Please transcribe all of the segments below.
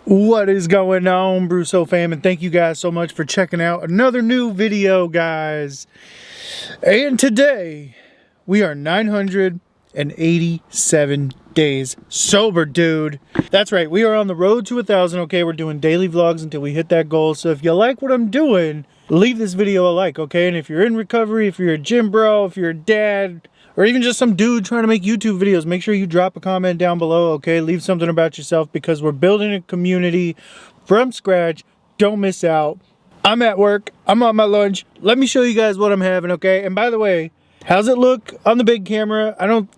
What is going on, Brousseau fam, and thank you guys so much for checking out another new video, guys. And today we are 987 days sober, dude. That's right, we are on the road to 1,000. Okay, we're doing daily vlogs until we hit that goal. So if you like what I'm doing, leave this video a like, okay? And if you're in recovery, if you're a gym bro, if you're a dad, or even just some dude trying to make YouTube videos, make sure you drop a comment down below, okay? Leave something about yourself, because we're building a community from scratch. Don't miss out. I'm at work. I'm on my lunch. Let me show you guys what I'm having, okay? And by the way, how's it look on the big camera? I don't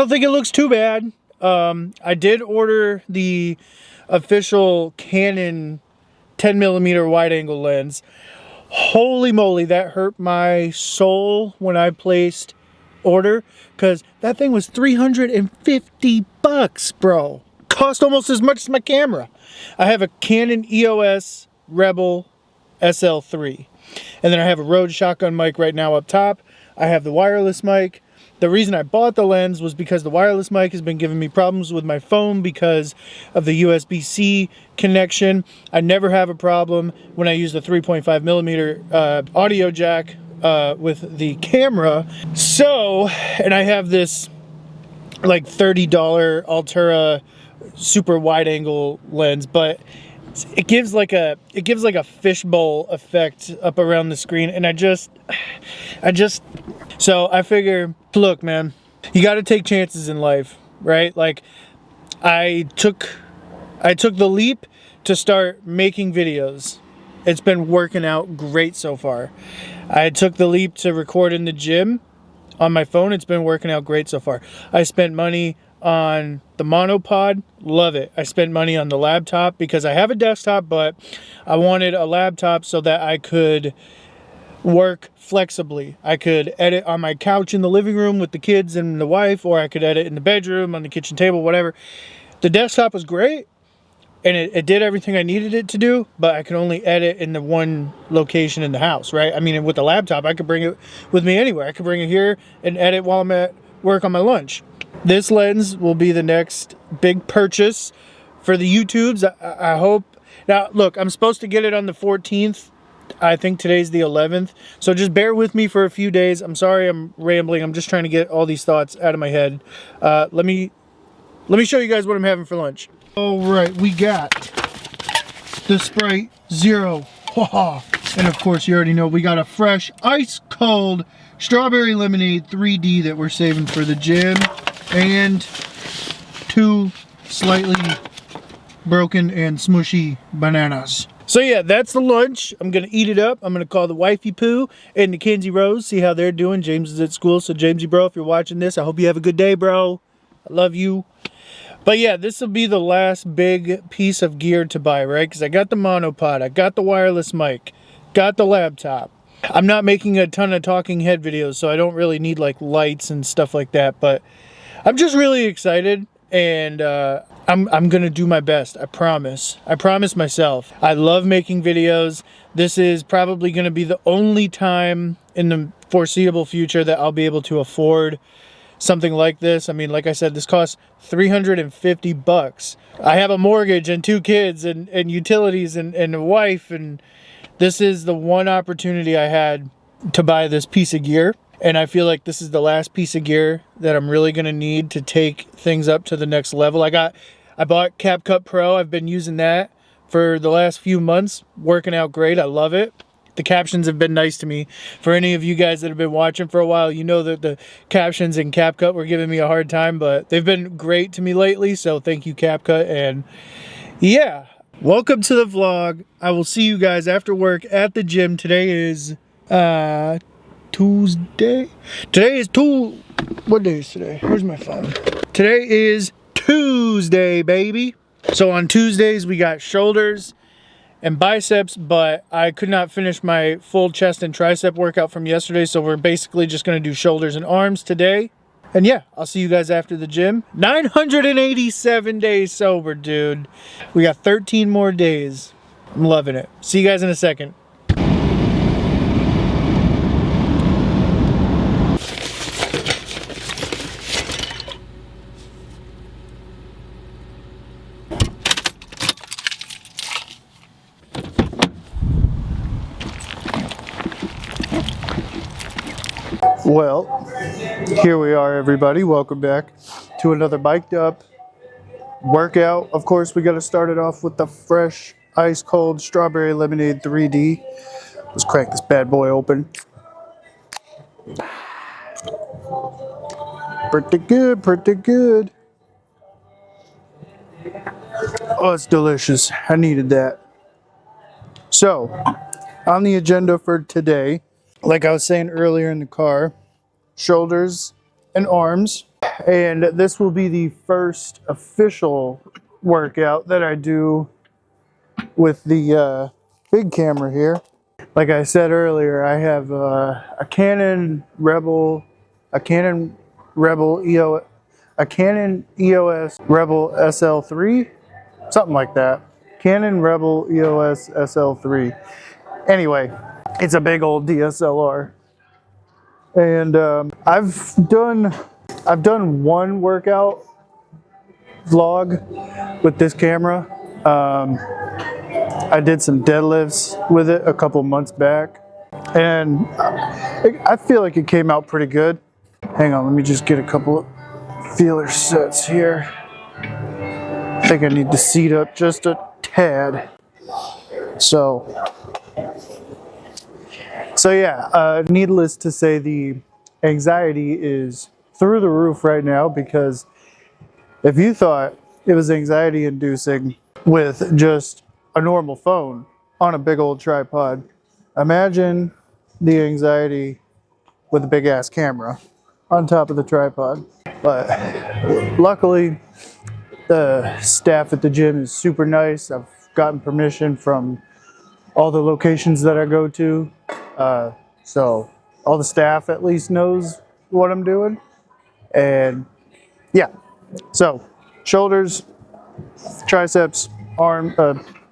think it looks too bad. I did order the official Canon 10mm wide angle lens. Holy moly, that hurt my soul when I placed order, because that thing was 350 bucks, bro. Cost almost as much as my camera. I have a Canon EOS Rebel SL3, and then I have a Rode shotgun mic right now up top. I have the wireless mic. The reason I bought the lens was because the wireless mic has been giving me problems with my phone because of the USB-C connection. I never have a problem when I use the 3.5mm audio jack with the camera. So, and I have this like $30 Altura super wide angle lens, but it gives like a fishbowl effect up around the screen, and I just so I figure, look man, you got to take chances in life, right? Like I took the leap to start making videos. It's been working out great so far. I took the leap to record in the gym on my phone. It's been working out great so far. I spent money on the monopod. Love it. I spent money on the laptop because I have a desktop, but I wanted a laptop so that I could work flexibly. I could edit on my couch in the living room with the kids and the wife, or I could edit in the bedroom, on the kitchen table, whatever. The desktop was great, and it did everything I needed it to do, but I could only edit in the one location in the house, right? I mean, with the laptop, I could bring it with me anywhere. I could bring it here and edit while I'm at work on my lunch. This lens will be the next big purchase for the YouTubes. I hope. Now, look, I'm supposed to get it on the 14th. I think today's the 11th. So just bear with me for a few days. I'm sorry I'm rambling. I'm just trying to get all these thoughts out of my head. Let me show you guys what I'm having for lunch. All right, we got the Sprite Zero. And of course, you already know we got a fresh, ice cold strawberry lemonade 3D that we're saving for the gym, and two slightly broken and smushy bananas. So yeah, that's the lunch. I'm gonna eat it up. I'm gonna call the wifey Pooh and the Kenzie Rose, see how they're doing. James is at school, so Jamesy bro, if you're watching this, I hope you have a good day, bro. I love you. But yeah, this will be the last big piece of gear to buy, right? Because I got the monopod, I got the wireless mic, got the laptop. I'm not making a ton of talking head videos, so I don't really need like lights and stuff like that. But I'm just really excited, and I'm gonna do my best. I promise. I promise myself. I love making videos. This is probably gonna be the only time in the foreseeable future that I'll be able to afford something like this. I mean, like I said, this costs 350 bucks. I have a mortgage and 2 kids and utilities and a wife, and this is the one opportunity I had to buy this piece of gear. And I feel like this is the last piece of gear that I'm really gonna need to take things up to the next level. I bought CapCut Pro. I've been using that for the last few months, working out great. I love it. The captions have been nice to me. For any of you guys that have been watching for a while, you know that the captions in CapCut were giving me a hard time, but they've been great to me lately, so thank you, CapCut. And yeah, welcome to the vlog. I will see you guys after work at the gym. Today is Tuesday. What day is today? Where's my phone? Today is Tuesday, baby. So on Tuesdays we got shoulders and biceps, but I could not finish my full chest and tricep workout from yesterday, so we're basically just gonna do shoulders and arms today. And yeah, I'll see you guys after the gym. 987 days sober, dude. We got 13 more days. I'm loving it. See you guys in a second. Well, here we are, everybody. Welcome back to another mic'd up workout. Of course, we got to start it off with the fresh, ice cold strawberry lemonade 3D. Let's crack this bad boy open. Pretty good, pretty good. Oh, it's delicious. I needed that. So, on the agenda for today, like I was saying earlier in the car, shoulders and arms. And this will be the first official workout that I do with the big camera here. Like I said earlier, I have a Canon Rebel EOS Rebel SL3, something like that. Canon Rebel EOS SL3. Anyway, it's a big old DSLR, and I've done one workout vlog with this camera. I did some deadlifts with it a couple months back, and I feel like it came out pretty good. Hang on, let me just get a couple of feeler sets here. I think I need to seat up just a tad. So yeah, needless to say, the anxiety is through the roof right now, because if you thought it was anxiety inducing with just a normal phone on a big old tripod, imagine the anxiety with a big ass camera on top of the tripod. But luckily, the staff at the gym is super nice. I've gotten permission from all the locations that I go to. So all the staff at least knows what I'm doing. And yeah, so shoulders, triceps,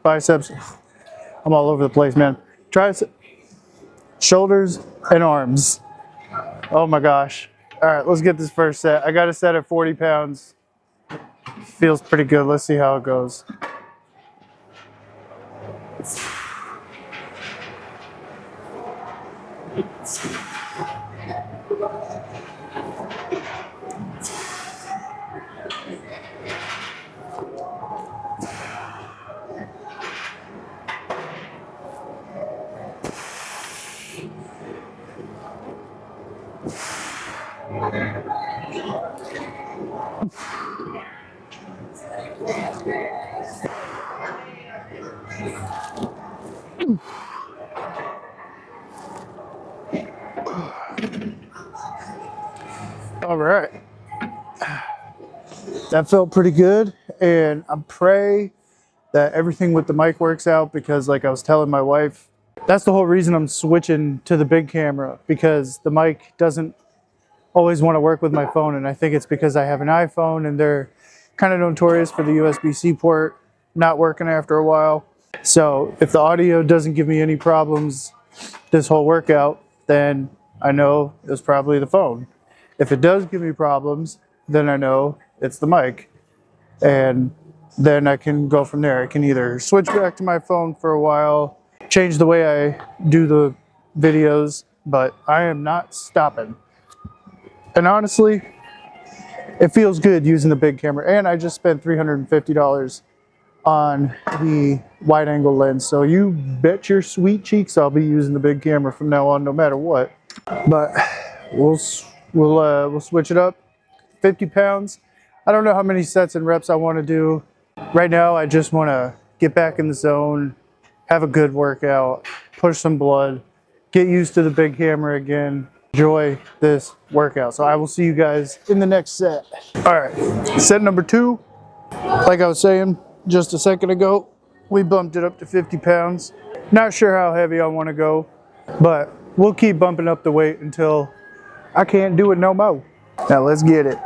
biceps. I'm all over the place, man. Triceps, shoulders, and arms. Oh my gosh. All right, let's get this first set. I got a set at 40 pounds. Feels pretty good. Let's see how it goes. All right, that felt pretty good, and I pray that everything with the mic works out, because like I was telling my wife, that's the whole reason I'm switching to the big camera, because the mic doesn't always want to work with my phone, and I think it's because I have an iPhone and they're kind of notorious for the USB-C port not working after a while. So if the audio doesn't give me any problems this whole workout, then I know it was probably the phone. If it does give me problems, then I know it's the mic, and then I can go from there. I can either switch back to my phone for a while, change the way I do the videos, but I am not stopping. And honestly, it feels good using the big camera, and I just spent $350 on the wide angle lens, so you bet your sweet cheeks I'll be using the big camera from now on, no matter what. But we'll switch it up. 50 pounds. I don't know how many sets and reps I want to do. Right now, I just want to get back in the zone, have a good workout, push some blood, get used to the big camera again, enjoy this workout. So I will see you guys in the next set. All right, set number 2. Like I was saying just a second ago, we bumped it up to 50 pounds. Not sure how heavy I want to go, but we'll keep bumping up the weight until I can't do it no more. Now let's get it.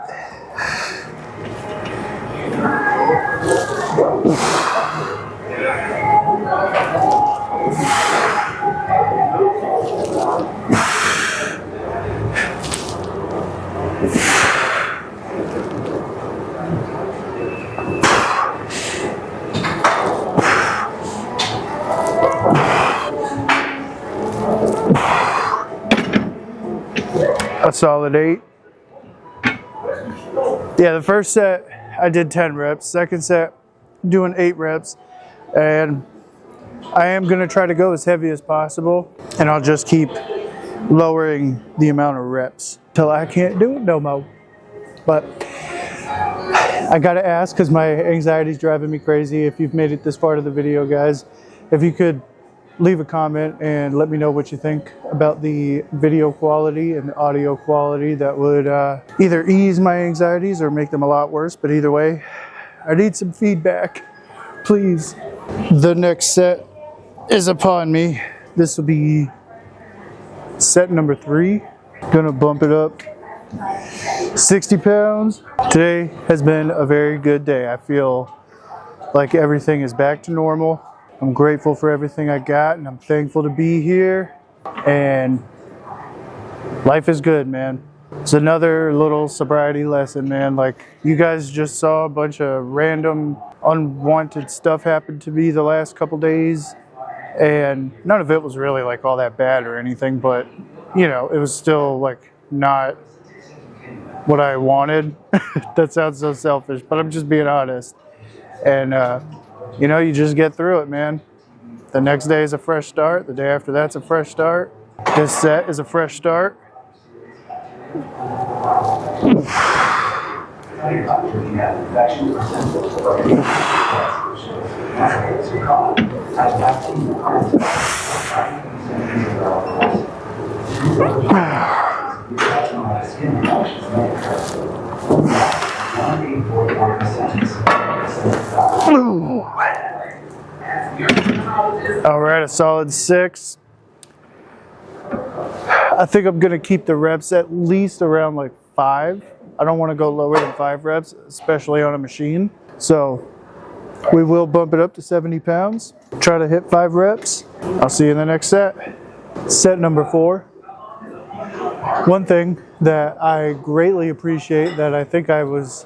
solid 8. Yeah, the first set I did 10 reps. Second set, doing 8 reps. And I am going to try to go as heavy as possible. And I'll just keep lowering the amount of reps till I can't do it no more. But I gotta ask, because my anxiety is driving me crazy. If you've made it this far to the video, guys, if you could leave a comment and let me know what you think about the video quality and the audio quality, that would either ease my anxieties or make them a lot worse. But either way, I need some feedback, please. The next set is upon me. This will be set number 3. Gonna bump it up 60 pounds. Today has been a very good day. I feel like everything is back to normal. I'm grateful for everything I got, and I'm thankful to be here. And life is good, man. It's another little sobriety lesson, man. Like, you guys just saw a bunch of random, unwanted stuff happen to me the last couple days. And none of it was really like all that bad or anything, but you know, it was still like not what I wanted. That sounds so selfish, but I'm just being honest. And you know, you just get through it, man. The next day is a fresh start. The day after that's a fresh start. This set is a fresh start. All right, a solid 6. I think I'm gonna keep the reps at least around like 5. I don't want to go lower than 5 reps, especially on a machine. So we will bump it up to 70 pounds. Try to hit 5 reps. I'll see you in the next set. Set number 4. One thing that I greatly appreciate that I think I was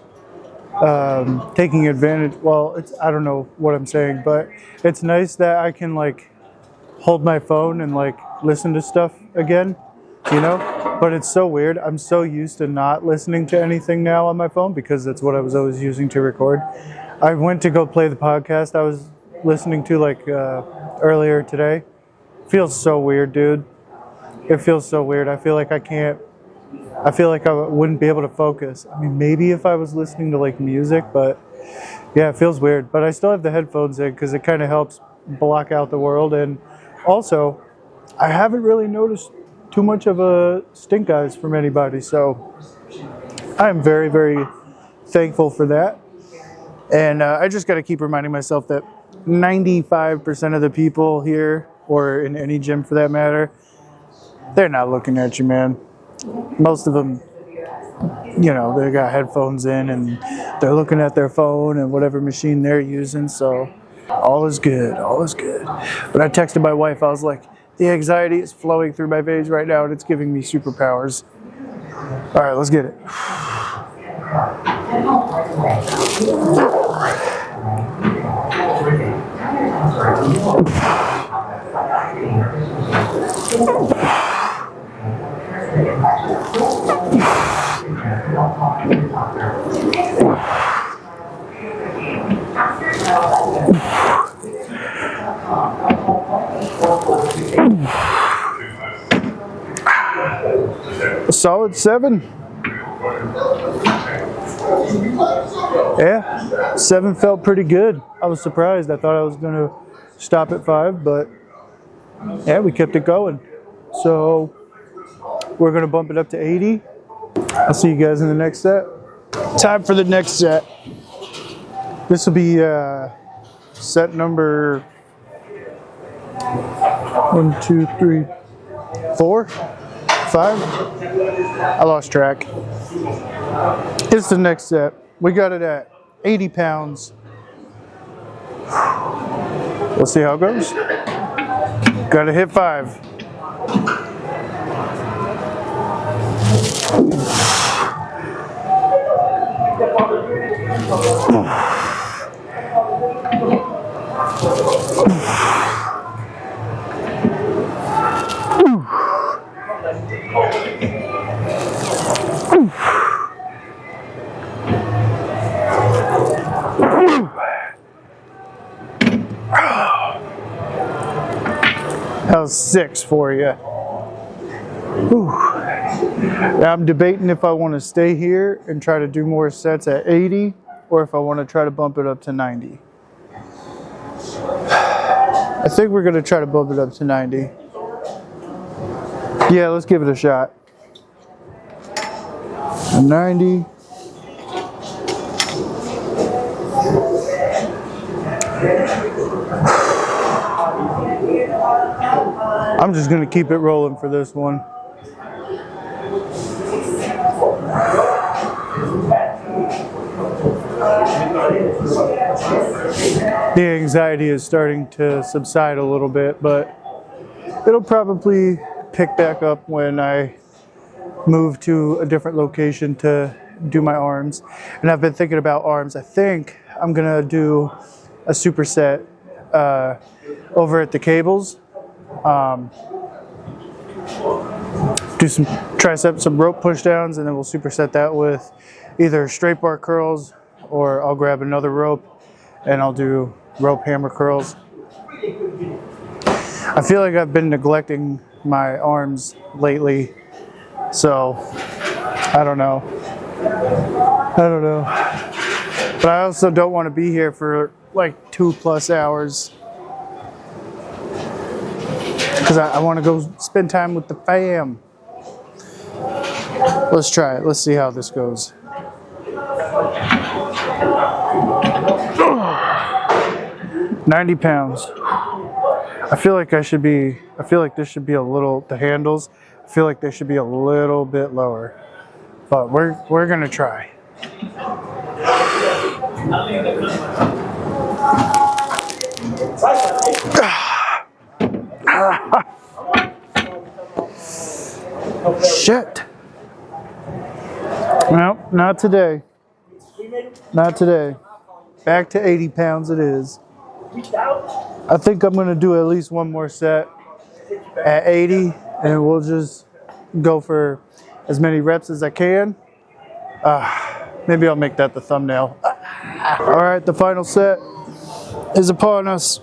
taking advantage, well, I don't know what I'm saying, but it's nice that I can like hold my phone and like listen to stuff again, you know? But it's so weird. I'm so used to not listening to anything now on my phone because that's what I was always using to record. I went to go play the podcast I was listening to like earlier today. Feels so weird, dude. It feels so weird. I feel like I wouldn't be able to focus. I mean, maybe if I was listening to like music, but yeah, it feels weird. But I still have the headphones in because it kind of helps block out the world. And also, I haven't really noticed too much of a stink eyes from anybody. So I'm very, very thankful for that. And I just got to keep reminding myself that 95% of the people here, or in any gym for that matter, they're not looking at you, man. Most of them, you know, they got headphones in and they're looking at their phone and whatever machine they're using. So all is good, all is good. But I texted my wife, I was like, the anxiety is flowing through my veins right now and it's giving me superpowers. All right, let's get it. A solid 7. Yeah, 7 felt pretty good. I was surprised. I thought I was going to stop at 5, but yeah, we kept it going. So we're going to bump it up to 80. I'll see you guys in the next set. Time for the next set. This will be set number 1, 2, 3, 4, 5. I lost track. It's the next set. We got it at 80 pounds. We'll see how it goes. Got to hit 5. That was 6 for you. Whew. Now I'm debating if I want to stay here and try to do more sets at 80 or if I want to try to bump it up to 90. I think we're going to try to bump it up to 90. Yeah, let's give it a shot. 90. I'm just going to keep it rolling for this one. The anxiety is starting to subside a little bit, but it'll probably pick back up when I move to a different location to do my arms. And I've been thinking about arms. I think I'm gonna do a superset over at the cables. Do some triceps, some rope push downs, and then we'll superset that with either straight bar curls, or I'll grab another rope and I'll do rope hammer curls. I feel like I've been neglecting my arms lately, so I don't know. But I also don't want to be here for like 2+ hours because I want to go spend time with the fam. Let's try it. Let's see how this goes. 90 pounds. I feel like this should be a little, the handles, I feel like they should be a little bit lower. But we're gonna try. Shit. No, not today. Not today. Back to 80 pounds it is. I think I'm going to do at least one more set at 80, and we'll just go for as many reps as I can. Maybe I'll make that the thumbnail. All right, the final set is upon us.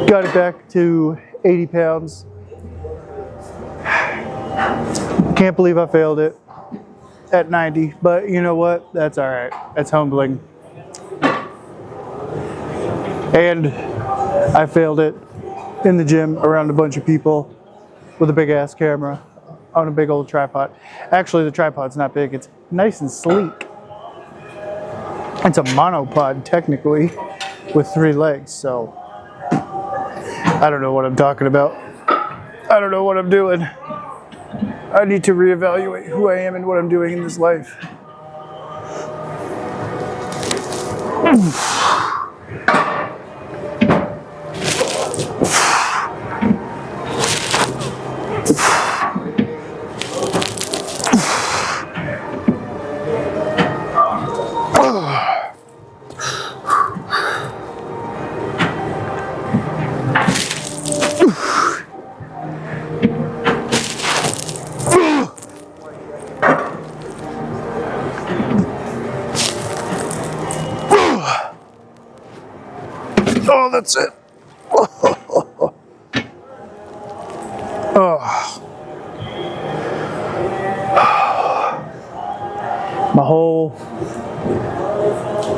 Got it back to 80 pounds. Can't believe I failed it at 90, but you know what? That's all right. That's humbling. And I failed it in the gym around a bunch of people with a big ass camera on a big old tripod. Actually, the tripod's not big. It's nice and sleek. It's a monopod technically with 3 legs, so I don't know what I'm talking about. I don't know what I'm doing. I need to reevaluate who I am and what I'm doing in this life. Oh, that's it. My whole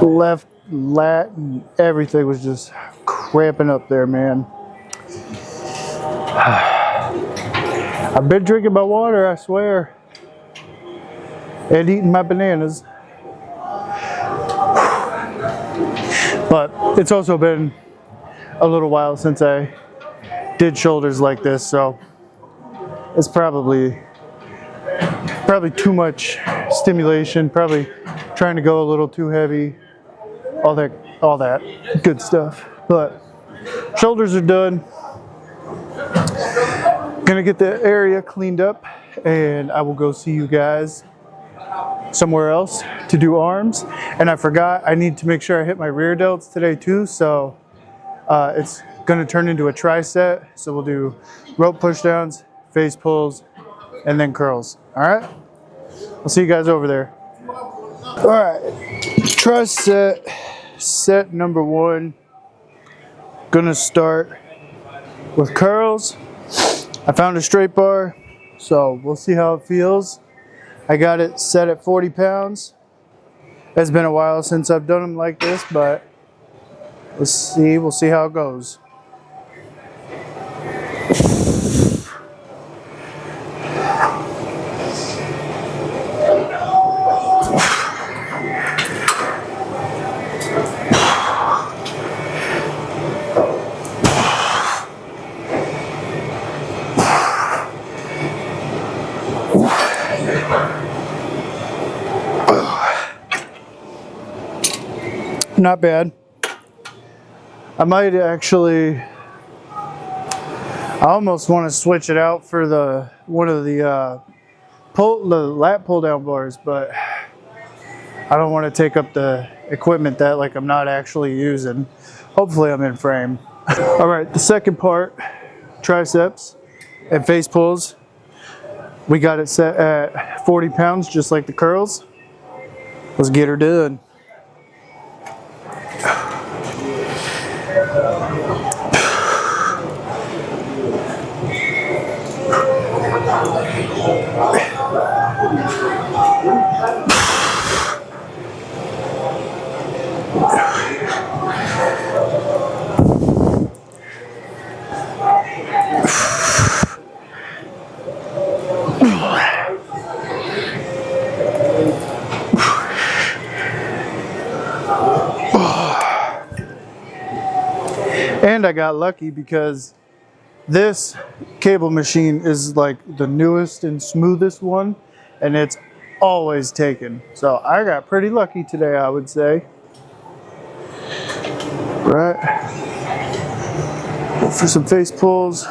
left lat and everything was just cramping up there, man. I've been drinking my water, I swear, and eating my bananas. But it's also been a little while since I did shoulders like this, so it's probably too much stimulation, probably trying to go a little too heavy, all that good stuff. But shoulders are done. Gonna get the area cleaned up, and I will go see you guys somewhere else to do arms. And I forgot, I need to make sure I hit my rear delts today too, so it's gonna turn into a tri-set. So we'll do rope push downs, face pulls, and then curls. All right, I'll see you guys over there. All right. set number 1. Gonna start with curls. I found a straight bar, so we'll see how it feels. I got it set at 40 pounds. It's been a while since I've done them like this, but we'll see how it goes. Not bad. I might actually, I almost want to switch it out for one of the lat pull down bars, but I don't want to take up the equipment that like I'm not actually using. Hopefully I'm in frame. All right, the second part, triceps and face pulls. We got it set at 40 pounds, just like the curls. Let's get her done. And I got lucky because this cable machine is like the newest and smoothest one, and it's always taken. So I got pretty lucky today, I would say. Right. Go for some face pulls.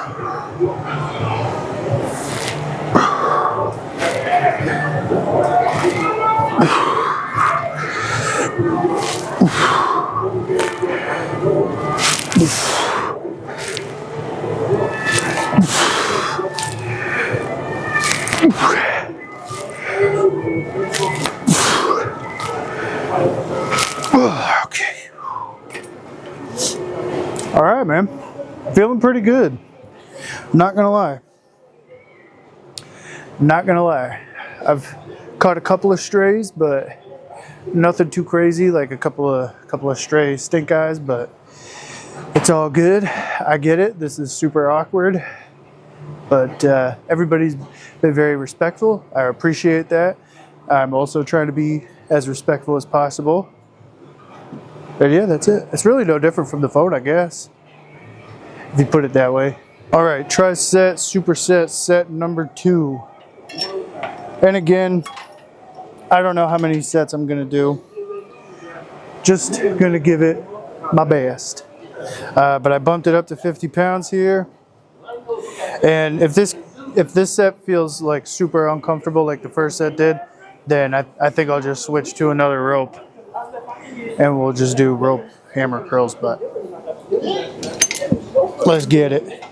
Okay. All right, man. Feeling pretty good. Not gonna lie. Not gonna lie. I've caught a couple of strays, but nothing too crazy. Like a couple of stray stink eyes, but it's all good. I get it. This is super awkward, but everybody's been very respectful. I appreciate that. I'm also trying to be as respectful as possible. But yeah, that's it. It's really no different from the phone, I guess, if you put it that way. All right, tri-set, superset, set number 2. And again, I don't know how many sets I'm gonna do. Just gonna give it my best. But I bumped it up to 50 pounds here. And if this set feels like super uncomfortable like the first set did, then I think I'll just switch to another rope. And we'll just do rope hammer curls, but let's get it.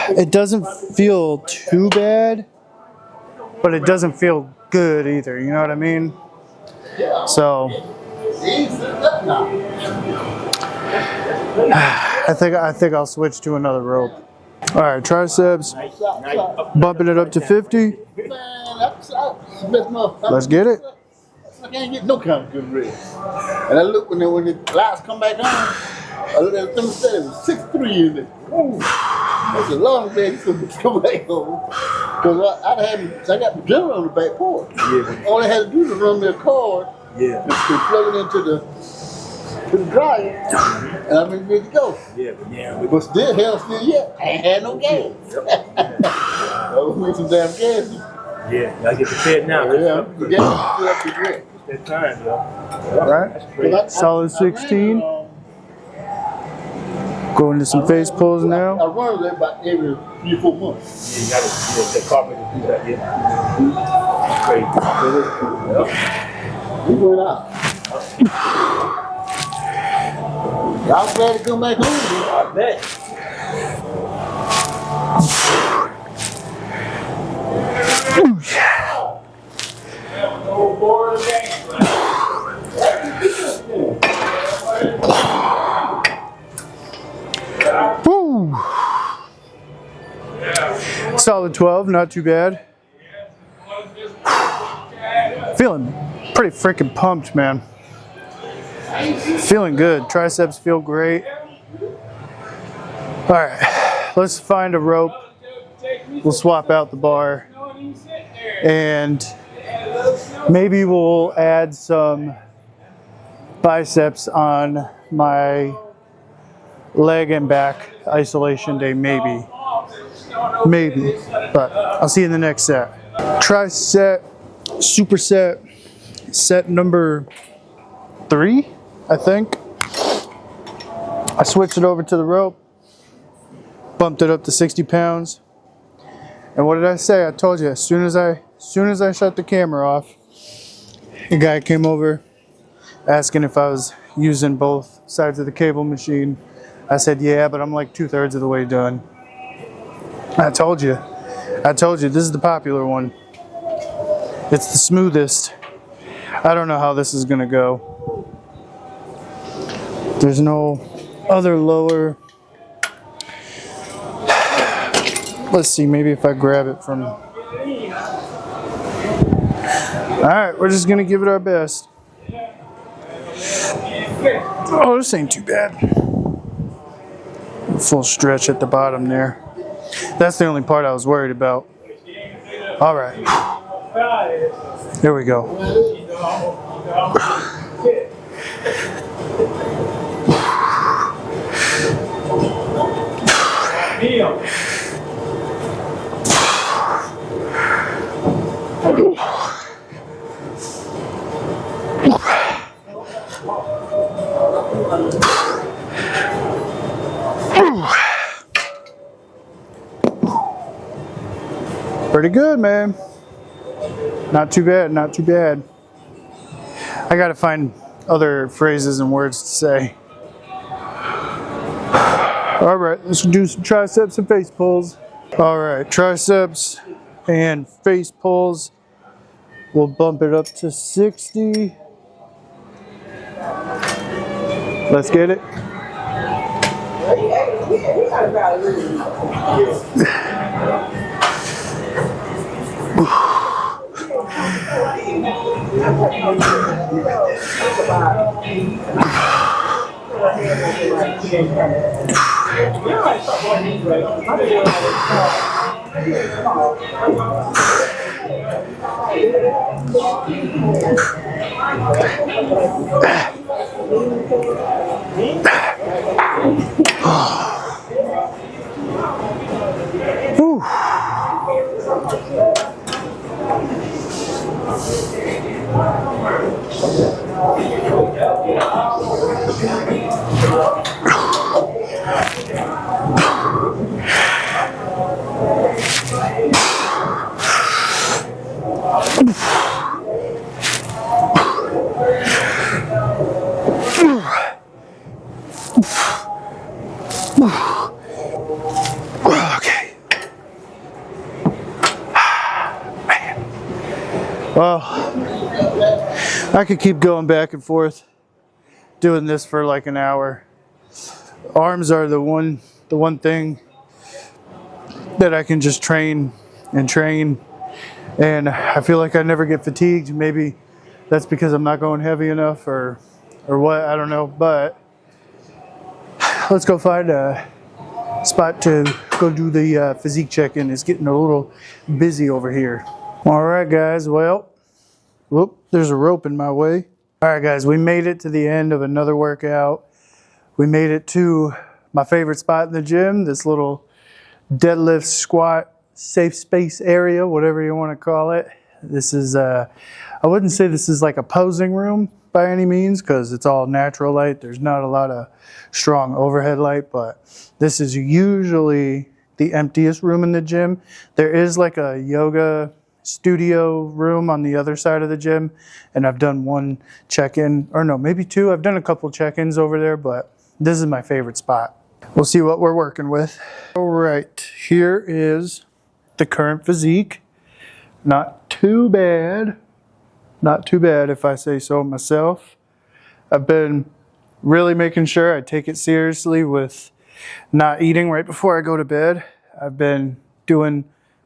It doesn't feel too bad, but it doesn't feel good either, you know what I mean? So I think I'll switch to another rope. All right, triceps, bumping it up to 50. Let's get it. I can't get no kind of good rest. And I look when the lights come back on, I look at the thermostat, it was 63 in it. Ooh, that's a long day to come back home. Because I got the generator on the back porch. Yeah. All I had to do was run me a cord and plug it into the dryer, and I'm ready to go. But still, hell, I ain't had no gas. I was making some damn gas. Yeah, gotta get the fed now. Yeah, the gas is still up to the That time, though. Right? That's great. Solid 16. Going to some face pulls I now. run it about every 3-4 months. You gotta the carpet do that, yeah. Great. We went out. Y'all glad to come back home, man. I bet. Woo! Solid 12, not too bad. Feeling pretty freaking pumped, man. Feeling good. Triceps feel great. All right, let's find a rope. We'll swap out the bar. And maybe we'll add some biceps on my leg and back isolation day, maybe. But I'll see you in the next set. Tricep, superset, set number 3, I think. I switched it over to the rope, bumped it up to 60 pounds. And what did I say? I told you, as soon as I shut the camera off, a guy came over asking if I was using both sides of the cable machine. I said, yeah, but I'm like 2/3 of the way done. I told you, this is the popular one. It's the smoothest. I don't know how this is gonna go. There's no other lower. Let's see, maybe if I grab it from. All right, we're just gonna give it our best. Oh, this ain't too bad. Full stretch at the bottom there. That's the only part I was worried about. All right. Here we go. Pretty good, man. Not too bad, not too bad. I gotta find other phrases and words to say. All right, let's do some triceps and face pulls. All right, triceps and face pulls. We'll bump it up to 60. Let's get it. Whew. Okay. Man. Well, I could keep going back and forth doing this for like an hour. Arms are the one thing that I can just train, and I feel like I never get fatigued. Maybe that's because I'm not going heavy enough or what, I don't know, but let's go find a spot to go do the physique check-in. It's getting a little busy over here. All right, guys, well, whoop, there's a rope in my way. All right, guys, we made it to the end of another workout. We made it to my favorite spot in the gym, this little deadlift, squat, safe space area, whatever you want to call it. This is, I wouldn't say this is like a posing room by any means, because it's all natural light. There's not a lot of strong overhead light, but this is usually the emptiest room in the gym. There is like a yoga studio room on the other side of the gym, and I've done one check-in, or no, maybe two. I've done a couple check-ins over there, but this is my favorite spot. We'll see what we're working with. All right, here is the current physique. Not too bad. Not too bad if I say so myself. I've been really making sure I take it seriously with not eating right before I go to bed. I've been doing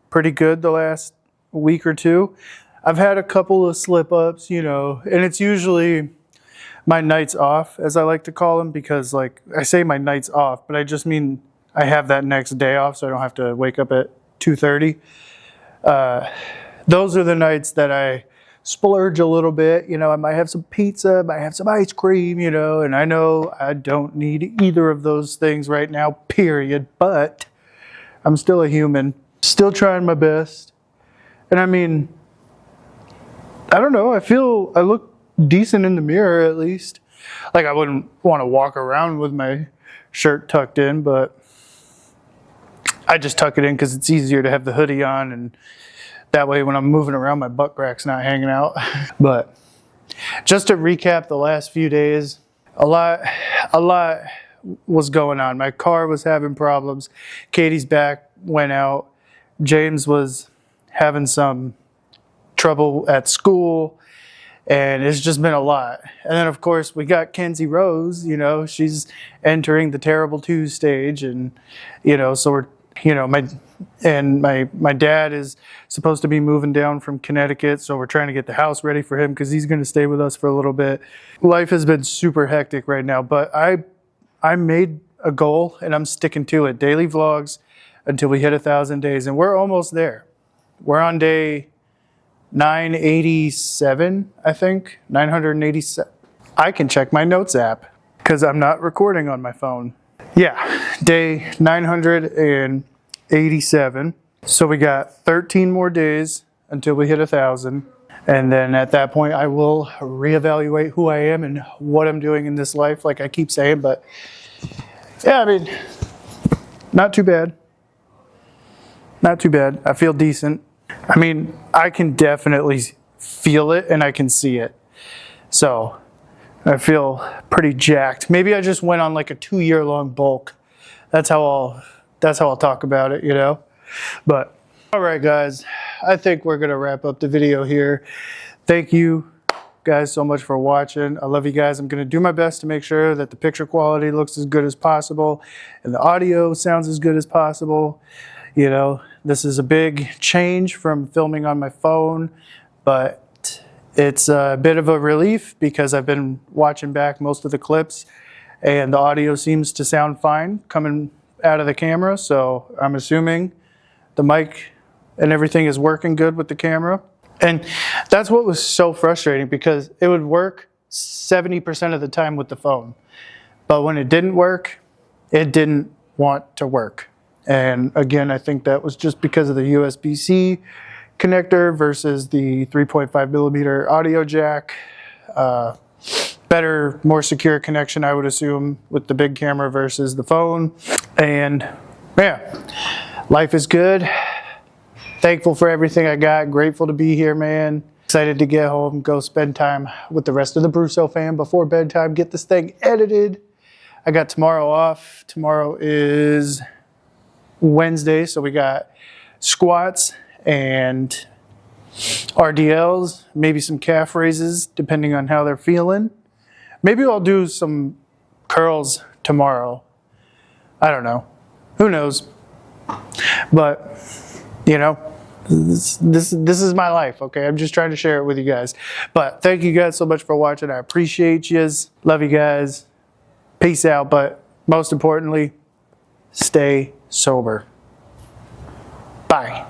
pretty good the last week or two. I've had a couple of slip-ups, you know, and it's usually my nights off, as I like to call them, because like I say my nights off, but I just mean I have that next day off, so I don't have to wake up at 2:30. Those are the nights that I splurge a little bit. You know, I might have some pizza, I might have some ice cream, you know, and I know I don't need either of those things right now, period, but I'm still a human, still trying my best. And I mean, I don't know, I look decent in the mirror at least. Like I wouldn't want to walk around with my shirt tucked in, but I just tuck it in because it's easier to have the hoodie on, and that way when I'm moving around my butt crack's not hanging out. But just to recap the last few days, a lot was going on. My car was having problems. Katie's back went out. James was having some trouble at school, and it's just been a lot. And then of course we got Kenzie Rose, you know, she's entering the terrible 2 stage, and you know, so we're, you know, my dad is supposed to be moving down from Connecticut, so we're trying to get the house ready for him because he's going to stay with us for a little bit. Life has been super hectic right now, but I made a goal and I'm sticking to it. Daily vlogs until we hit 1,000 days, and we're almost there. We're on day 987, I think, 987. I can check my notes app because I'm not recording on my phone. Yeah, day 987. So we got 13 more days until we hit 1,000. And then at that point, I will reevaluate who I am and what I'm doing in this life, like I keep saying. But yeah, I mean, not too bad. Not too bad. I feel decent. I mean, I can definitely feel it and I can see it. So I feel pretty jacked. Maybe I just went on like a 2-year-long bulk. That's how I'll talk about it, you know. But all right, guys, I think we're gonna wrap up the video here. Thank you guys so much for watching. I love you guys. I'm gonna do my best to make sure that the picture quality looks as good as possible and the audio sounds as good as possible. You know, this is a big change from filming on my phone, but it's a bit of a relief because I've been watching back most of the clips and the audio seems to sound fine coming out of the camera. So I'm assuming the mic and everything is working good with the camera. And that's what was so frustrating, because it would work 70% of the time with the phone. But when it didn't work, it didn't want to work. And again, I think that was just because of the USB-C connector versus the 3.5 millimeter audio jack. Better, more secure connection, I would assume, with the big camera versus the phone. And yeah, life is good. Thankful for everything I got. Grateful to be here, man. Excited to get home, go spend time with the rest of the Brousseau fam before bedtime, get this thing edited. I got tomorrow off. Tomorrow is Wednesday, so we got squats and RDLs, maybe some calf raises, depending on how they're feeling. Maybe I'll do some curls tomorrow. I don't know. Who knows? But, you know, this is my life, okay? I'm just trying to share it with you guys. But thank you guys so much for watching. I appreciate yous. Love you guys. Peace out. But most importantly, stay sober. Bye.